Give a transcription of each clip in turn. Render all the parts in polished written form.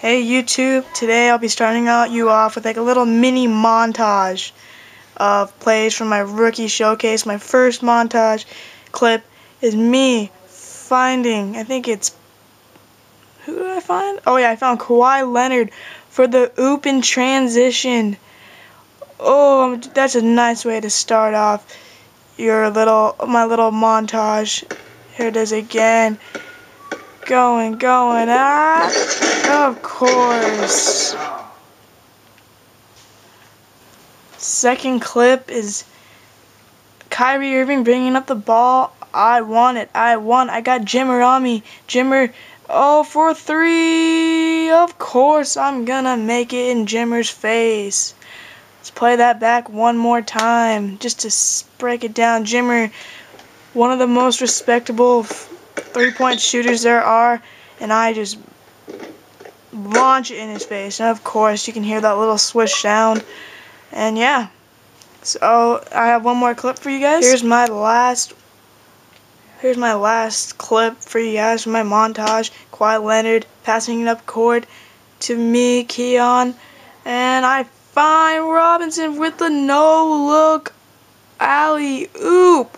Hey YouTube, today I'll be starting you off with like a little mini montage of plays from my rookie showcase. My first montage clip is me finding, I think it's, who did I find? Oh yeah, I found Kawhi Leonard for the oop in transition. Oh, that's a nice way to start off my little montage. Here it is again. Going, of course. Second clip is Kyrie Irving bringing up the ball. I want it. I got Jimmer on me. Jimmer, oh, for three. Of course, I'm gonna make it in Jimmer's face. Let's play that back one more time just to break it down. Jimmer, one of the most respectable three-point shooters there are, and I just launch it in his face. And of course, you can hear that little swish sound. And yeah, so I have one more clip for you guys. Here's my last clip for you guys from my montage. Kawhi Leonard passing it up court to me, Keon, and I find Robinson with the no-look alley-oop.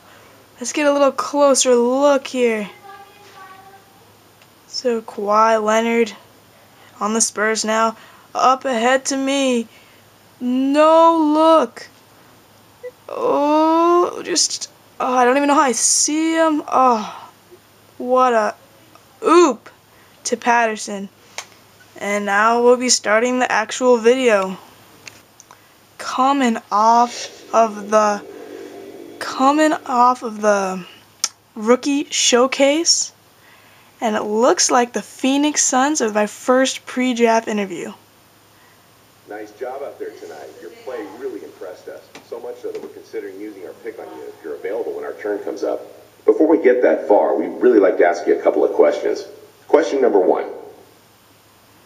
Let's get a little closer look here. So Kawhi Leonard on the Spurs now, up ahead to me. No look. Oh, I don't even know how I see him. Oh, what a oop to Patterson. And now we'll be starting the actual video. Coming off of the rookie showcase, and it looks like the Phoenix Suns are my first pre-draft interview. Nice job out there tonight. Your play really impressed us. So much so that we're considering using our pick on you if you're available when our turn comes up. Before we get that far, we'd really like to ask you a couple of questions. Question number one.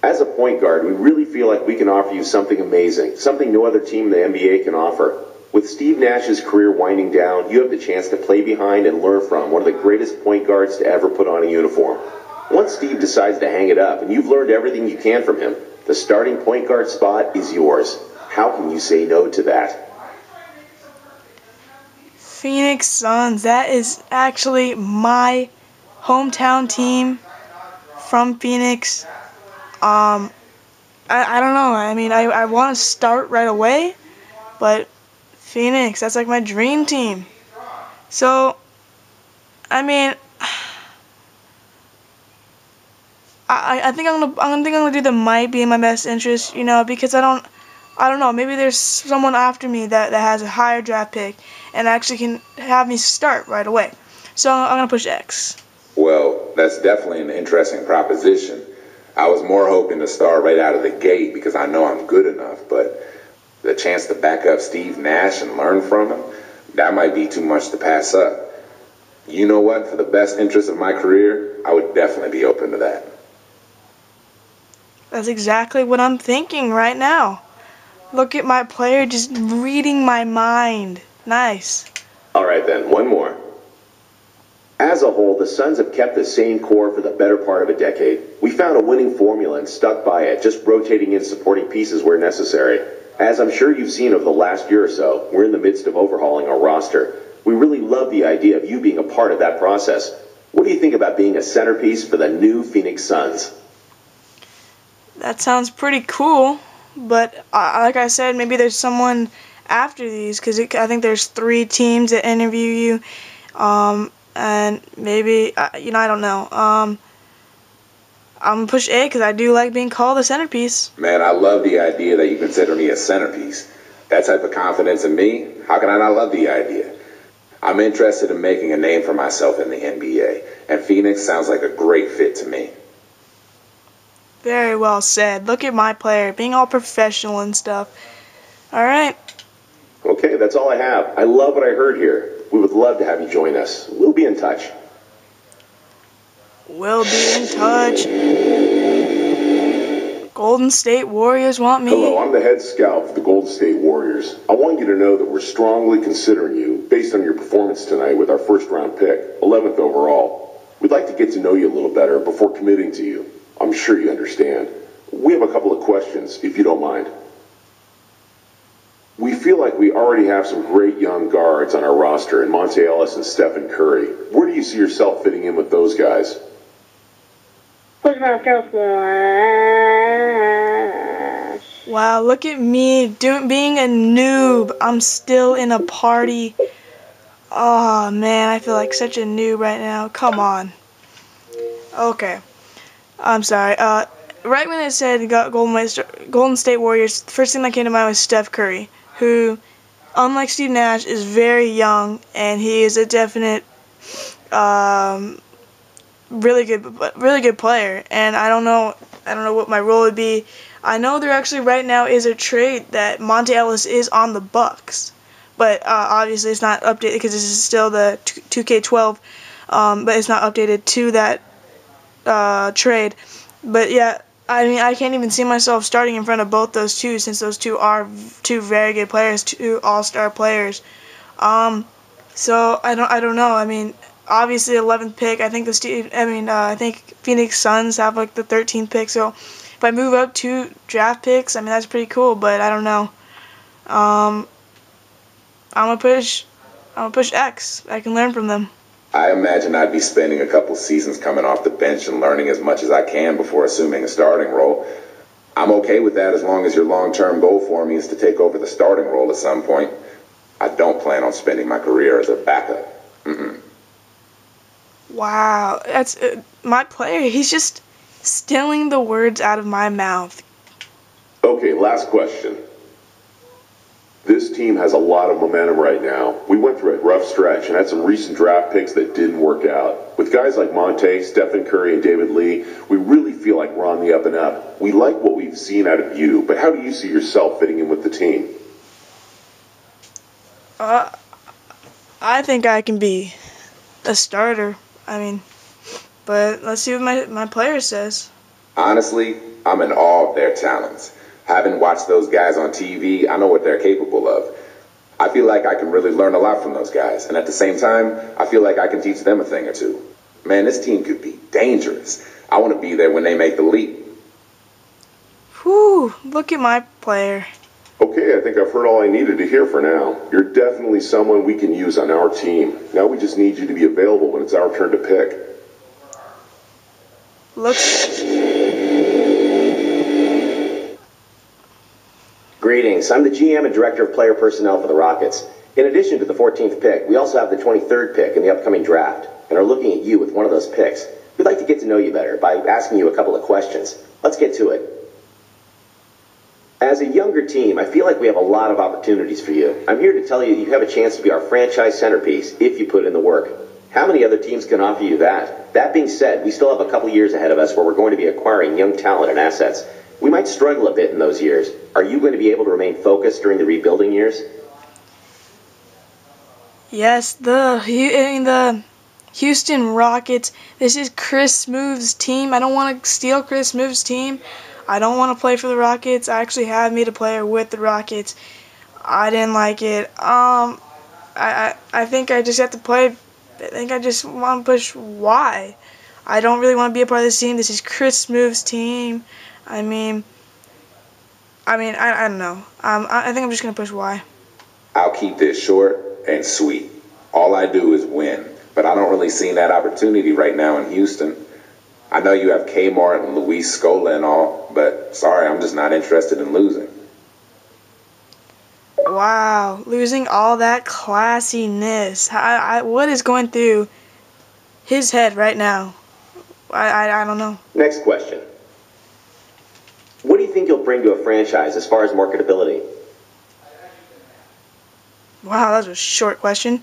As a point guard, we really feel like we can offer you something amazing, something no other team in the NBA can offer. With Steve Nash's career winding down, you have the chance to play behind and learn from one of the greatest point guards to ever put on a uniform. Once Steve decides to hang it up and you've learned everything you can from him, the starting point guard spot is yours. How can you say no to that? Phoenix Suns, that is actually my hometown team from Phoenix. I don't know. I mean, I want to start right away, but Phoenix, that's like my dream team. So, I mean, I think I'm gonna do the might be in my best interest, you know, because I don't know, maybe there's someone after me that has a higher draft pick and actually can have me start right away. So I'm gonna push X. Well, that's definitely an interesting proposition. I was more hoping to start right out of the gate because I know I'm good enough, but the chance to back up Steve Nash and learn from him, that might be too much to pass up. You know what? For the best interest of my career, I would definitely be open to that. That's exactly what I'm thinking right now. Look at my player just reading my mind. Nice. All right then, one more. As a whole, the Suns have kept the same core for the better part of a decade. We found a winning formula and stuck by it, just rotating in supporting pieces where necessary. As I'm sure you've seen over the last year or so, we're in the midst of overhauling our roster. We really love the idea of you being a part of that process. What do you think about being a centerpiece for the new Phoenix Suns? That sounds pretty cool, but like I said, maybe there's someone after these, because I think there's 3 teams that interview you, and maybe, you know, I don't know. I'm going to push A because I do like being called a centerpiece. Man, I love the idea that you consider me a centerpiece. That type of confidence in me, how can I not love the idea? I'm interested in making a name for myself in the NBA, and Phoenix sounds like a great fit to me. Very well said. Look at my player, being all professional and stuff. All right. Okay, that's all I have. I love what I heard here. We would love to have you join us. We'll be in touch. We'll be in touch. Golden State Warriors want me. Hello, I'm the head scout for the Golden State Warriors. I want you to know that we're strongly considering you based on your performance tonight with our first-round pick, 11th overall. We'd like to get to know you a little better before committing to you. I'm sure you understand. We have a couple of questions, if you don't mind. We feel like we already have some great young guards on our roster in Monte Ellis and Stephen Curry. Where do you see yourself fitting in with those guys? Wow, look at me being a noob. I'm still in a party. Oh man, I feel like such a noob right now. Come on. Okay, I'm sorry. Right when it said Golden State Warriors, the first thing that came to mind was Steph Curry, who, unlike Steve Nash, is very young, and he is a definite, really good player. And I don't know what my role would be. I know there actually right now is a trade that Monte Ellis is on the Bucks, but obviously it's not updated because this is still the 2K12, but it's not updated to that trade. But yeah, I mean, I can't even see myself starting in front of both those two, since those two are two very good players, two all-star players. So I don't know. I mean, obviously 11th pick. I think I think Phoenix Suns have like the 13th pick. So if I move up 2 draft picks, I mean that's pretty cool. But I don't know. I'm gonna push X. I can learn from them. I imagine I'd be spending a couple seasons coming off the bench and learning as much as I can before assuming a starting role. I'm okay with that as long as your long-term goal for me is to take over the starting role at some point. I don't plan on spending my career as a backup. Wow, that's my player. He's just stealing the words out of my mouth. Okay, last question. This team has a lot of momentum right now. We went through a rough stretch and had some recent draft picks that didn't work out. With guys like Monte, Stephen Curry, and David Lee, we really feel like we're on the up and up. We like what we've seen out of you, but how do you see yourself fitting in with the team? I think I can be a starter. I mean, but let's see what my player says. Honestly, I'm in awe of their talents. Having watched those guys on TV, I know what they're capable of. I feel like I can really learn a lot from those guys, and at the same time, I feel like I can teach them a thing or two. Man, this team could be dangerous. I want to be there when they make the leap. Whew, look at my player. Okay, I think I've heard all I needed to hear for now. You're definitely someone we can use on our team. Now we just need you to be available when it's our turn to pick. Greetings. I'm the GM and Director of Player Personnel for the Rockets. In addition to the 14th pick, we also have the 23rd pick in the upcoming draft and are looking at you with one of those picks. We'd like to get to know you better by asking you a couple of questions. Let's get to it. As a younger team, I feel like we have a lot of opportunities for you. I'm here to tell you you have a chance to be our franchise centerpiece if you put in the work. How many other teams can offer you that? That being said, we still have a couple years ahead of us where we're going to be acquiring young talent and assets. We might struggle a bit in those years. Are you going to be able to remain focused during the rebuilding years? Yes, the Houston Rockets. This is Chris Smooth's team. I don't want to steal Chris Smooth's team. I don't want to play for the Rockets. I actually have made a player with the Rockets. I didn't like it. I think I just have to play. I think I just want to push Y. I don't really want to be a part of this team. This is Chris Smooth's team. I don't know. I think I'm just gonna push Y. I'll keep this short and sweet. All I do is win, but I don't really see that opportunity right now in Houston. I know you have Kmart and Luis Scola and all, but sorry, I'm just not interested in losing. Wow, losing all that classiness. What is going through his head right now? I don't know. Next question. What do you think you'll bring to a franchise as far as marketability? Wow, that was a short question.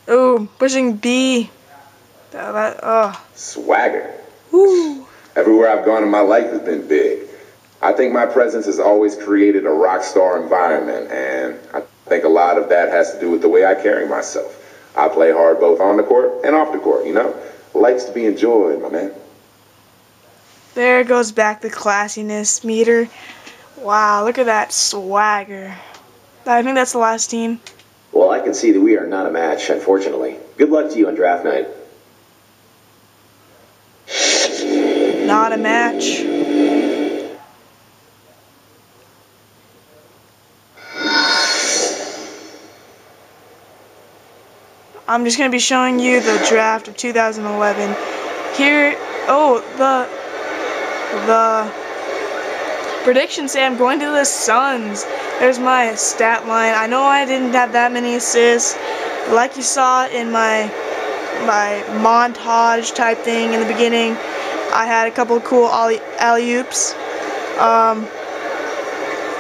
Oh, pushing B. Swagger. Woo. Everywhere I've gone in my life has been big. I think my presence has always created a rock star environment, and I think a lot of that has to do with the way I carry myself. I play hard both on the court and off the court, you know? Likes to be enjoyed, my man. There goes back the classiness meter. Wow, look at that swagger. I think that's the last team. Well, I can see that we are not a match, unfortunately. Good luck to you on draft night. Not a match. I'm just going to be showing you the draft of 2011. Here, oh, the predictions say I'm going to the Suns. There's my stat line. I know I didn't have that many assists. Like you saw in my montage type thing in the beginning, I had a couple of cool alley-oops.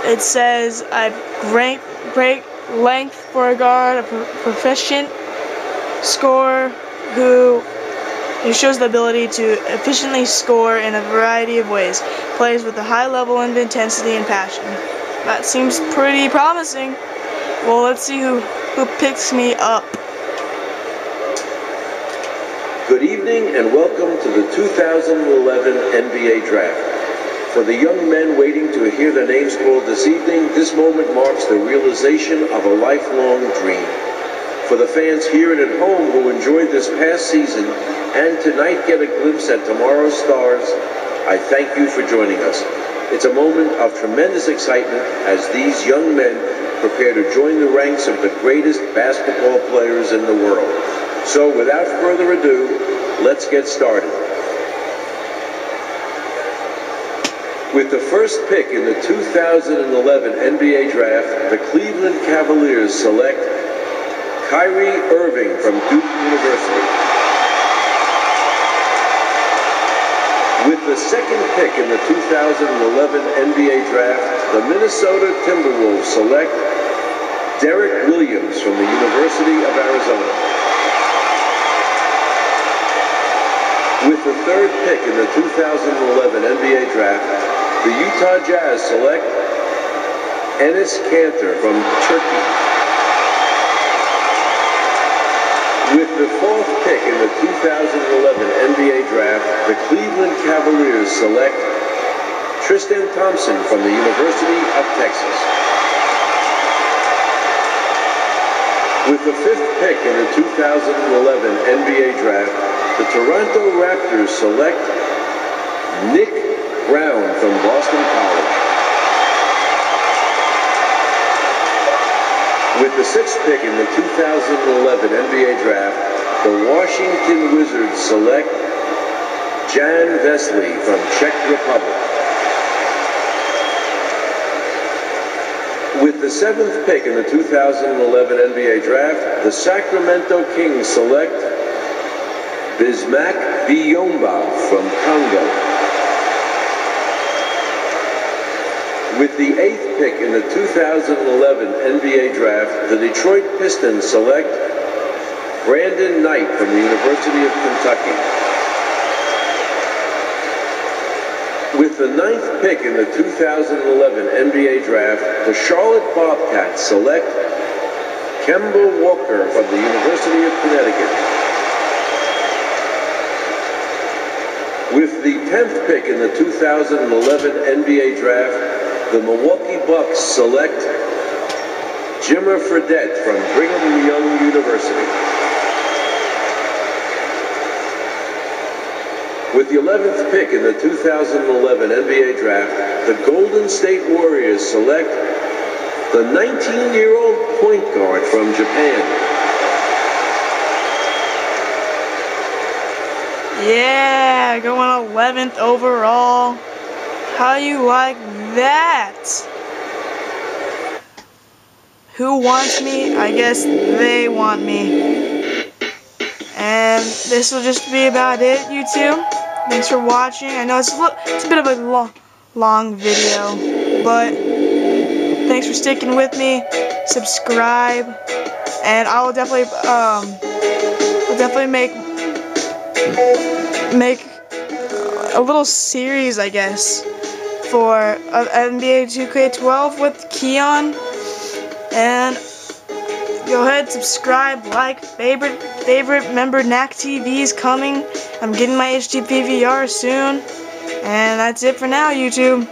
It says I've great length for a guard, a proficient scorer who shows the ability to efficiently score in a variety of ways. Plays with a high level of intensity and passion. That seems pretty promising. Well, let's see who picks me up. Good evening and welcome to the 2011 NBA Draft. For the young men waiting to hear their names called this evening, this moment marks the realization of a lifelong dream. For the fans here and at home who enjoyed this past season and tonight get a glimpse at tomorrow's stars, I thank you for joining us. It's a moment of tremendous excitement as these young men prepare to join the ranks of the greatest basketball players in the world. So without further ado, let's get started. With the first pick in the 2011 NBA Draft, the Cleveland Cavaliers select Kyrie Irving from Duke University. With the second pick in the 2011 NBA Draft, the Minnesota Timberwolves select Derek Williams from the University of Arizona. With the third pick in the 2011 NBA Draft, the Utah Jazz select Enes Kanter from Turkey. With the fourth pick in the 2011 NBA Draft, the Cleveland Cavaliers select Tristan Thompson from the University of Texas. With the fifth pick in the 2011 NBA Draft, the Toronto Raptors select Nick Brown from Boston College. With the sixth pick in the 2011 NBA Draft, the Washington Wizards select Jan Vesley from Czech Republic. With the seventh pick in the 2011 NBA Draft, the Sacramento Kings select Bismack Biyombo from Congo. With the eighth pick in the 2011 NBA Draft, the Detroit Pistons select Brandon Knight from the University of Kentucky. With the ninth pick in the 2011 NBA Draft, the Charlotte Bobcats select Kemba Walker from the University of Connecticut. With the 10th pick in the 2011 NBA Draft, the Milwaukee Bucks select Jimmer Fredette from Brigham Young University. With the 11th pick in the 2011 NBA Draft, the Golden State Warriors select the 19-year-old point guard from Japan. Yeah, going 11th overall. How you like that? Who wants me? I guess they want me. And this will just be about it, YouTube. Thanks for watching. I know it's a bit of a long video, but thanks for sticking with me. Subscribe, and I will definitely make a little series, I guess, for NBA 2K12 with Keon. And go ahead, subscribe, like, favorite. Remember, NAC TV is coming. I'm getting my HD PVR soon. And that's it for now, YouTube.